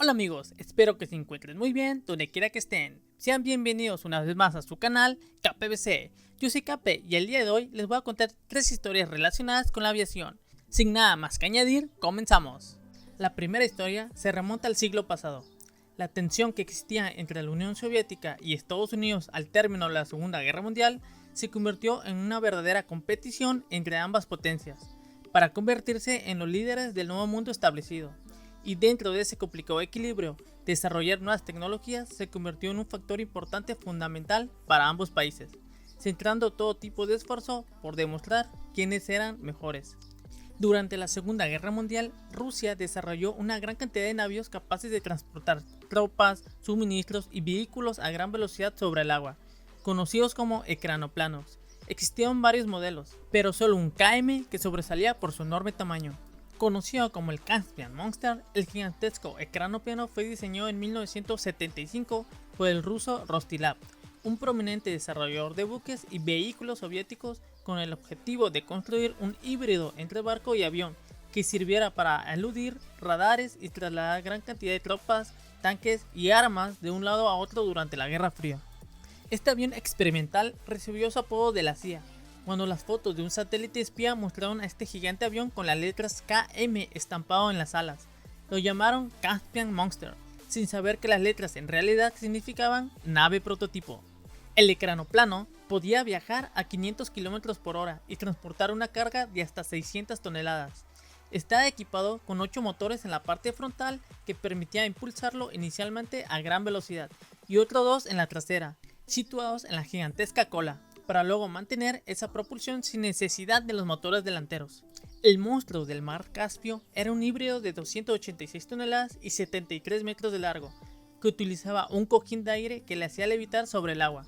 Hola amigos, espero que se encuentren muy bien donde quiera que estén. Sean bienvenidos una vez más a su canal KPBC. Yo soy Cape y el día de hoy les voy a contar 3 historias relacionadas con la aviación. Sin nada más que añadir, comenzamos. La primera historia se remonta al siglo pasado. La tensión que existía entre la Unión Soviética y Estados Unidos al término de la Segunda Guerra Mundial se convirtió en una verdadera competición entre ambas potencias, para convertirse en los líderes del nuevo mundo establecido. Y dentro de ese complicado equilibrio, desarrollar nuevas tecnologías se convirtió en un factor importante fundamental para ambos países, centrando todo tipo de esfuerzo por demostrar quiénes eran mejores. Durante la Segunda Guerra Mundial, Rusia desarrolló una gran cantidad de navíos capaces de transportar tropas, suministros y vehículos a gran velocidad sobre el agua, conocidos como ecranoplanos. Existían varios modelos, pero solo un KM que sobresalía por su enorme tamaño. Conocido como el Caspian Monster, el gigantesco ecranoplano fue diseñado en 1975 por el ruso Rostislav, un prominente desarrollador de buques y vehículos soviéticos, con el objetivo de construir un híbrido entre barco y avión que sirviera para eludir radares y trasladar gran cantidad de tropas, tanques y armas de un lado a otro durante la Guerra Fría. Este avión experimental recibió su apodo de la CIA, cuando las fotos de un satélite espía mostraron a este gigante avión con las letras KM estampado en las alas. Lo llamaron Caspian Monster, sin saber que las letras en realidad significaban nave prototipo. El ecranoplano podía viajar a 500 km por hora y transportar una carga de hasta 600 toneladas. Estaba equipado con 8 motores en la parte frontal que permitía impulsarlo inicialmente a gran velocidad y otros 2 en la trasera, situados en la gigantesca cola, para luego mantener esa propulsión sin necesidad de los motores delanteros. El monstruo del mar Caspio era un híbrido de 286 toneladas y 73 metros de largo, que utilizaba un cojín de aire que le hacía levitar sobre el agua.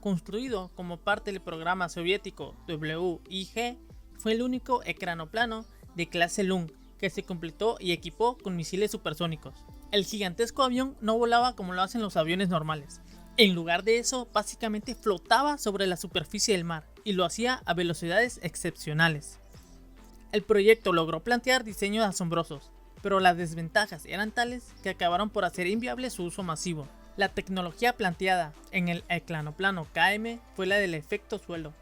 Construido como parte del programa soviético WIG, fue el único ecranoplano de clase Lung que se completó y equipó con misiles supersónicos. El gigantesco avión no volaba como lo hacen los aviones normales. En lugar de eso, básicamente flotaba sobre la superficie del mar y lo hacía a velocidades excepcionales. El proyecto logró plantear diseños asombrosos, pero las desventajas eran tales que acabaron por hacer inviable su uso masivo. La tecnología planteada en el ecranoplano KM fue la del efecto suelo.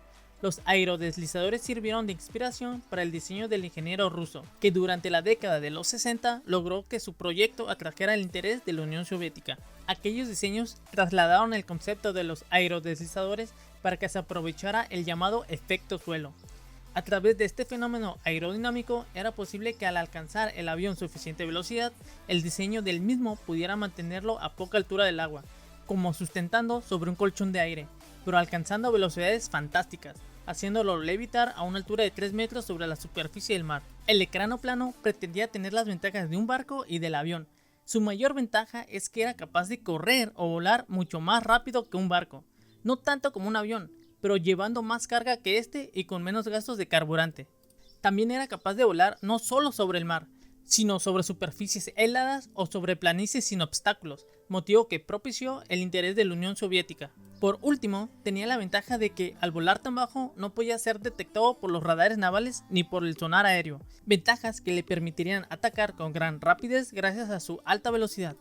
Los aerodeslizadores sirvieron de inspiración para el diseño del ingeniero ruso, que durante la década de los 60 logró que su proyecto atrajera el interés de la Unión Soviética. Aquellos diseños trasladaron el concepto de los aerodeslizadores para que se aprovechara el llamado efecto suelo. A través de este fenómeno aerodinámico era posible que al alcanzar el avión suficiente velocidad, el diseño del mismo pudiera mantenerlo a poca altura del agua, como sustentando sobre un colchón de aire, pero alcanzando velocidades fantásticas, haciéndolo levitar a una altura de 3 metros sobre la superficie del mar. El ecranoplano pretendía tener las ventajas de un barco y del avión. Su mayor ventaja es que era capaz de correr o volar mucho más rápido que un barco, no tanto como un avión, pero llevando más carga que este y con menos gastos de carburante. También era capaz de volar no solo sobre el mar, sino sobre superficies heladas o sobre planicies sin obstáculos, motivo que propició el interés de la Unión Soviética. Por último, tenía la ventaja de que al volar tan bajo no podía ser detectado por los radares navales ni por el sonar aéreo, ventajas que le permitirían atacar con gran rapidez gracias a su alta velocidad.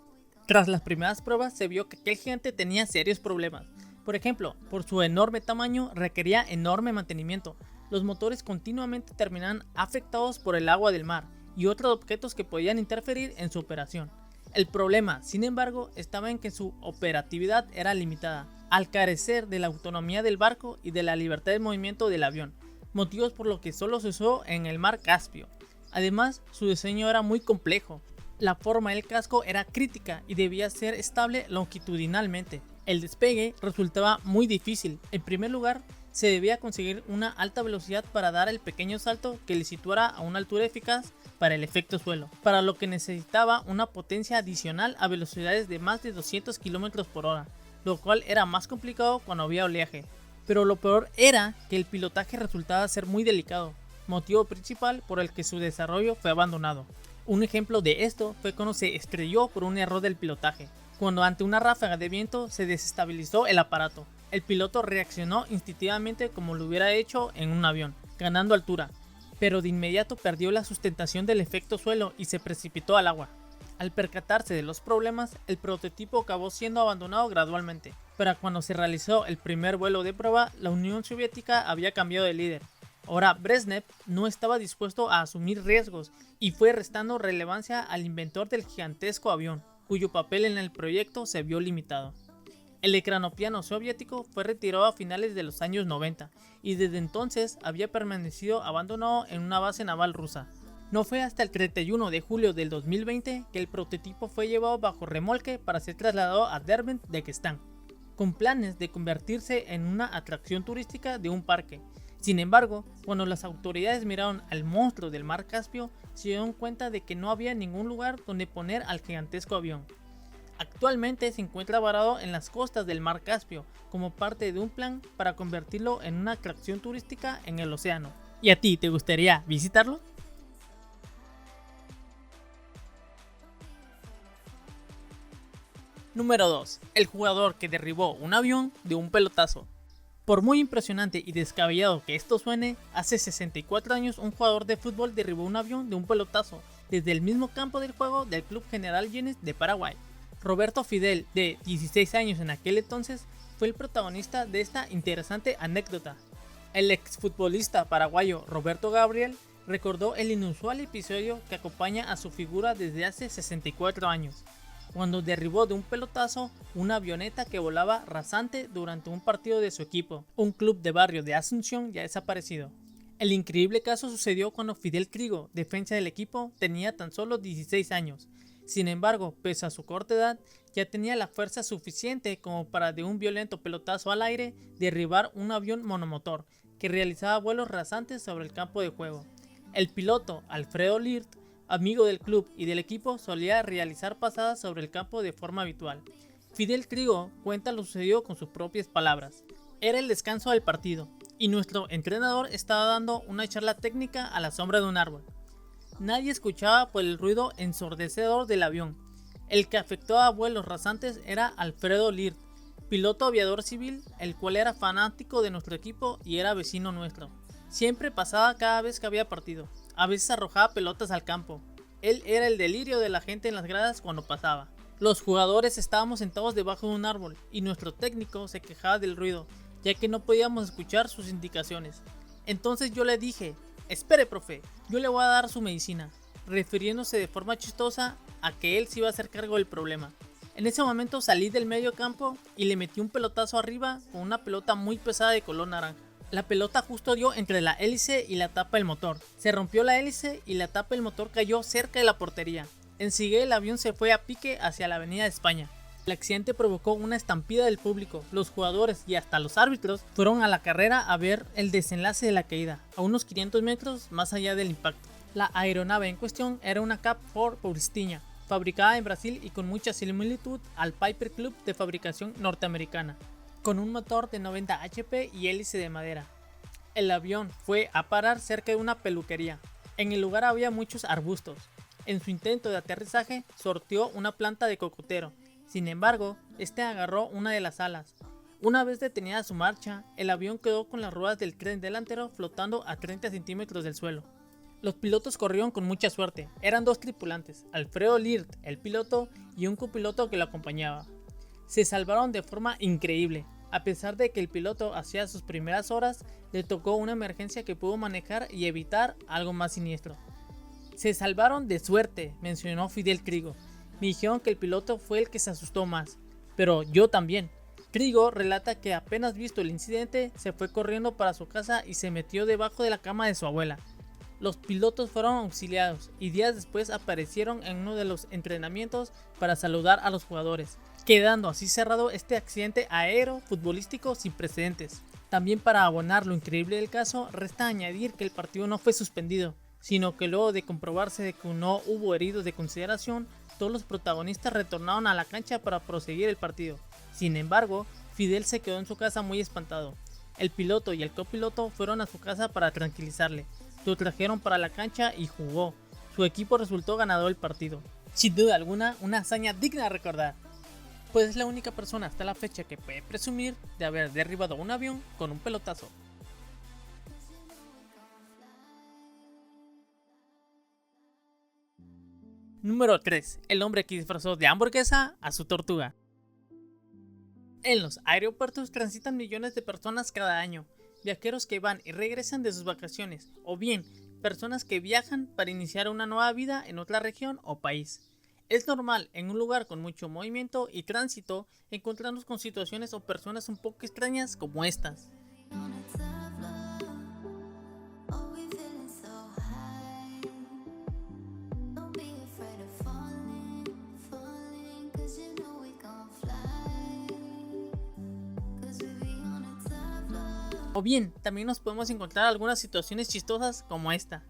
Tras las primeras pruebas se vio que aquel gigante tenía serios problemas. Por ejemplo, por su enorme tamaño requería enorme mantenimiento. Los motores continuamente terminaban afectados por el agua del mar y otros objetos que podían interferir en su operación. El problema, sin embargo, estaba en que su operatividad era limitada, al carecer de la autonomía del barco y de la libertad de movimiento del avión, motivos por los que solo se usó en el mar Caspio. Además, su diseño era muy complejo. La forma del casco era crítica y debía ser estable longitudinalmente. El despegue resultaba muy difícil. En primer lugar, se debía conseguir una alta velocidad para dar el pequeño salto que le situara a una altura eficaz para el efecto suelo, para lo que necesitaba una potencia adicional a velocidades de más de 200 km por hora, lo cual era más complicado cuando había oleaje. Pero lo peor era que el pilotaje resultaba ser muy delicado, motivo principal por el que su desarrollo fue abandonado. Un ejemplo de esto fue cuando se estrelló por un error del pilotaje, cuando ante una ráfaga de viento se desestabilizó el aparato. El piloto reaccionó instintivamente como lo hubiera hecho en un avión, ganando altura, pero de inmediato perdió la sustentación del efecto suelo y se precipitó al agua. Al percatarse de los problemas, el prototipo acabó siendo abandonado gradualmente. Pero cuando se realizó el primer vuelo de prueba, la Unión Soviética había cambiado de líder. Ahora Brezhnev no estaba dispuesto a asumir riesgos y fue restando relevancia al inventor del gigantesco avión, cuyo papel en el proyecto se vio limitado. El ecranopiano soviético fue retirado a finales de los años 90 y desde entonces había permanecido abandonado en una base naval rusa. No fue hasta el 31 de julio del 2020 que el prototipo fue llevado bajo remolque para ser trasladado a Derbent de Kazán, con planes de convertirse en una atracción turística de un parque. Sin embargo, cuando las autoridades miraron al monstruo del mar Caspio, se dieron cuenta de que no había ningún lugar donde poner al gigantesco avión. Actualmente se encuentra varado en las costas del mar Caspio, como parte de un plan para convertirlo en una atracción turística en el océano. ¿Y a ti te gustaría visitarlo? Número 2. El jugador que derribó un avión de un pelotazo. Por muy impresionante y descabellado que esto suene, hace 64 años un jugador de fútbol derribó un avión de un pelotazo desde el mismo campo del juego del Club General Güemes de Paraguay. Roberto Fidel, de 16 años en aquel entonces, fue el protagonista de esta interesante anécdota. El exfutbolista paraguayo Roberto Gabriel recordó el inusual episodio que acompaña a su figura desde hace 64 años. Cuando derribó de un pelotazo una avioneta que volaba rasante durante un partido de su equipo, un club de barrio de Asunción ya desaparecido. El increíble caso sucedió cuando Fidel Krigo, defensa del equipo, tenía tan solo 16 años. Sin embargo, pese a su corta edad, ya tenía la fuerza suficiente como para de un violento pelotazo al aire derribar un avión monomotor que realizaba vuelos rasantes sobre el campo de juego. El piloto, Alfredo Lirt, amigo del club y del equipo, solía realizar pasadas sobre el campo de forma habitual. Fidel Krigo cuenta lo sucedido con sus propias palabras. Era el descanso del partido, y nuestro entrenador estaba dando una charla técnica a la sombra de un árbol. Nadie escuchaba por el ruido ensordecedor del avión. El que afectó a vuelos rasantes era Alfredo Lirt, piloto aviador civil, el cual era fanático de nuestro equipo y era vecino nuestro. Siempre pasaba cada vez que había partido. A veces arrojaba pelotas al campo. Él era el delirio de la gente en las gradas cuando pasaba. Los jugadores estábamos sentados debajo de un árbol y nuestro técnico se quejaba del ruido, ya que no podíamos escuchar sus indicaciones. Entonces yo le dije: espere, profe, yo le voy a dar su medicina, refiriéndose de forma chistosa a que él se iba a hacer cargo del problema. En ese momento salí del medio campo y le metí un pelotazo arriba con una pelota muy pesada de color naranja. La pelota justo dio entre la hélice y la tapa del motor. Se rompió la hélice y la tapa del motor cayó cerca de la portería. Enseguida el avión se fue a pique hacia la Avenida de España. El accidente provocó una estampida del público. Los jugadores y hasta los árbitros fueron a la carrera a ver el desenlace de la caída, a unos 500 metros más allá del impacto. La aeronave en cuestión era una Cap 4 Paulistinha, fabricada en Brasil y con mucha similitud al Piper Club de fabricación norteamericana, con un motor de 90 HP y hélice de madera. El avión fue a parar cerca de una peluquería. En el lugar había muchos arbustos. En su intento de aterrizaje sorteó una planta de cocotero. Sin embargo, este agarró una de las alas. Una vez detenida su marcha, el avión quedó con las ruedas del tren delantero flotando a 30 centímetros del suelo. Los pilotos corrieron con mucha suerte. Eran dos tripulantes, Alfredo Lirt, el piloto, y un copiloto que lo acompañaba. Se salvaron de forma increíble. A pesar de que el piloto hacía sus primeras horas, le tocó una emergencia que pudo manejar y evitar algo más siniestro. Se salvaron de suerte, mencionó Fidel Krigo. Me dijeron que el piloto fue el que se asustó más, pero yo también. Krigo relata que apenas visto el incidente, se fue corriendo para su casa y se metió debajo de la cama de su abuela. Los pilotos fueron auxiliados y días después aparecieron en uno de los entrenamientos para saludar a los jugadores, quedando así cerrado este accidente aéreo futbolístico sin precedentes. También, para abonar lo increíble del caso, resta añadir que el partido no fue suspendido, sino que luego de comprobarse de que no hubo heridos de consideración, todos los protagonistas retornaron a la cancha para proseguir el partido. Sin embargo, Fidel se quedó en su casa muy espantado. El piloto y el copiloto fueron a su casa para tranquilizarle. Lo trajeron para la cancha y jugó. Su equipo resultó ganador del partido. Sin duda alguna, una hazaña digna de recordar, pues es la única persona hasta la fecha que puede presumir de haber derribado un avión con un pelotazo. Número 3. El hombre que disfrazó de hamburguesa a su tortuga. En los aeropuertos transitan millones de personas cada año, viajeros que van y regresan de sus vacaciones, o bien personas que viajan para iniciar una nueva vida en otra región o país. Es normal en un lugar con mucho movimiento y tránsito encontrarnos con situaciones o personas un poco extrañas como estas. O bien, también nos podemos encontrar algunas situaciones chistosas como esta.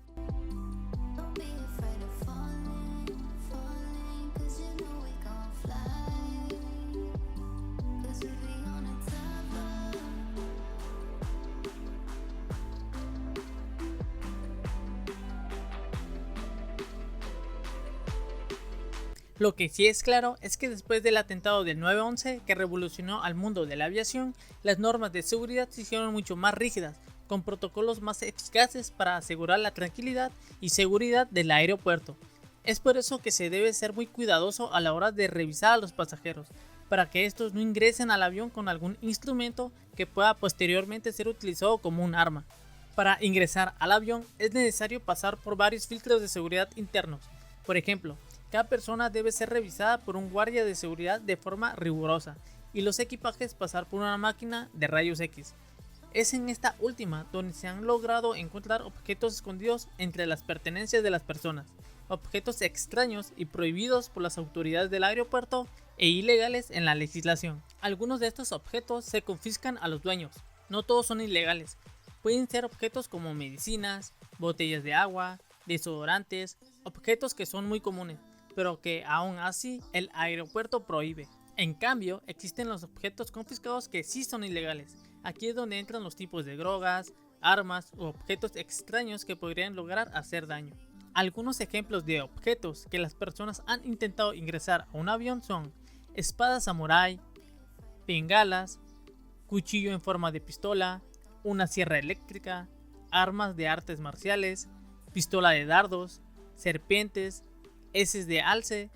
Lo que sí es claro es que después del atentado del 9/11 que revolucionó al mundo de la aviación, las normas de seguridad se hicieron mucho más rígidas, con protocolos más eficaces para asegurar la tranquilidad y seguridad del aeropuerto. Es por eso que se debe ser muy cuidadoso a la hora de revisar a los pasajeros, para que estos no ingresen al avión con algún instrumento que pueda posteriormente ser utilizado como un arma. Para ingresar al avión es necesario pasar por varios filtros de seguridad internos. Por ejemplo, cada persona debe ser revisada por un guardia de seguridad de forma rigurosa y los equipajes pasar por una máquina de rayos X. Es en esta última donde se han logrado encontrar objetos escondidos entre las pertenencias de las personas, objetos extraños y prohibidos por las autoridades del aeropuerto e ilegales en la legislación. Algunos de estos objetos se confiscan a los dueños, no todos son ilegales. Pueden ser objetos como medicinas, botellas de agua, desodorantes, objetos que son muy comunes, pero que aún así el aeropuerto prohíbe. En cambio, existen los objetos confiscados que sí son ilegales. Aquí es donde entran los tipos de drogas, armas u objetos extraños que podrían lograr hacer daño. Algunos ejemplos de objetos que las personas han intentado ingresar a un avión son espadas samurái, bengalas, cuchillo en forma de pistola, una sierra eléctrica, armas de artes marciales, pistola de dardos, serpientes, heces de alce,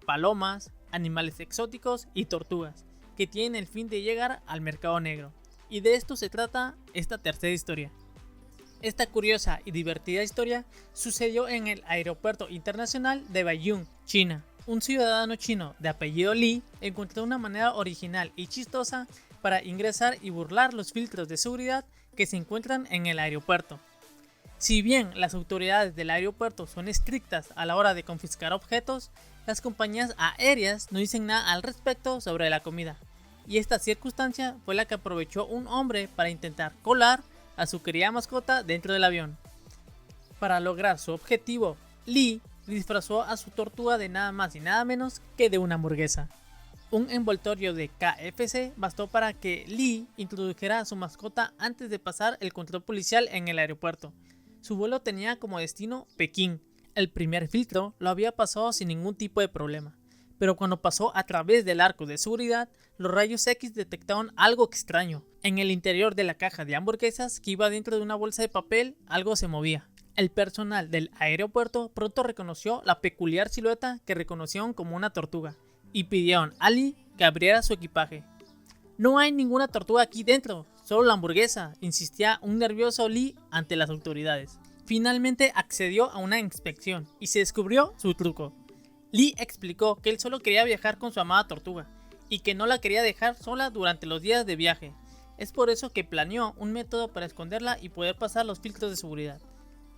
palomas, animales exóticos y tortugas, que tienen el fin de llegar al mercado negro. Y de esto se trata esta tercera historia. Esta curiosa y divertida historia sucedió en el Aeropuerto Internacional de Beiying, China. Un ciudadano chino de apellido Li encontró una manera original y chistosa para ingresar y burlar los filtros de seguridad que se encuentran en el aeropuerto. Si bien las autoridades del aeropuerto son estrictas a la hora de confiscar objetos, las compañías aéreas no dicen nada al respecto sobre la comida. Y esta circunstancia fue la que aprovechó un hombre para intentar colar a su querida mascota dentro del avión. Para lograr su objetivo, Lee disfrazó a su tortuga de nada más y nada menos que de una hamburguesa. Un envoltorio de KFC bastó para que Lee introdujera a su mascota antes de pasar el control policial en el aeropuerto. Su vuelo tenía como destino Pekín. El primer filtro lo había pasado sin ningún tipo de problema, pero cuando pasó a través del arco de seguridad, los rayos X detectaron algo extraño. En el interior de la caja de hamburguesas que iba dentro de una bolsa de papel, algo se movía. El personal del aeropuerto pronto reconoció la peculiar silueta que reconocieron como una tortuga y pidieron a Lee que abriera su equipaje. No hay ninguna tortuga aquí dentro, solo la hamburguesa, insistía un nervioso Lee ante las autoridades. Finalmente accedió a una inspección y se descubrió su truco. Lee explicó que él solo quería viajar con su amada tortuga y que no la quería dejar sola durante los días de viaje. Es por eso que planeó un método para esconderla y poder pasar los filtros de seguridad.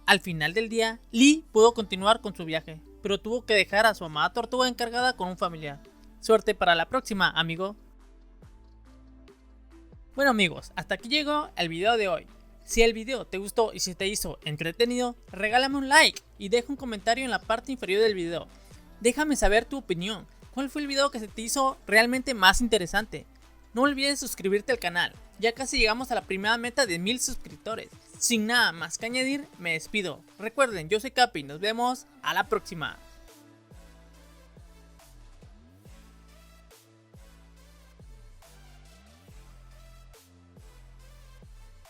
Al final del día, Lee pudo continuar con su viaje, pero tuvo que dejar a su amada tortuga encargada con un familiar. Suerte para la próxima, amigo. Bueno amigos, hasta aquí llegó el video de hoy. Si el video te gustó y se te hizo entretenido, regálame un like y deja un comentario en la parte inferior del video. Déjame saber tu opinión. ¿Cuál fue el video que se te hizo realmente más interesante? No olvides suscribirte al canal. Ya casi llegamos a la primera meta de 1000 suscriptores. Sin nada más que añadir, me despido. Recuerden, yo soy Capi y nos vemos a la próxima.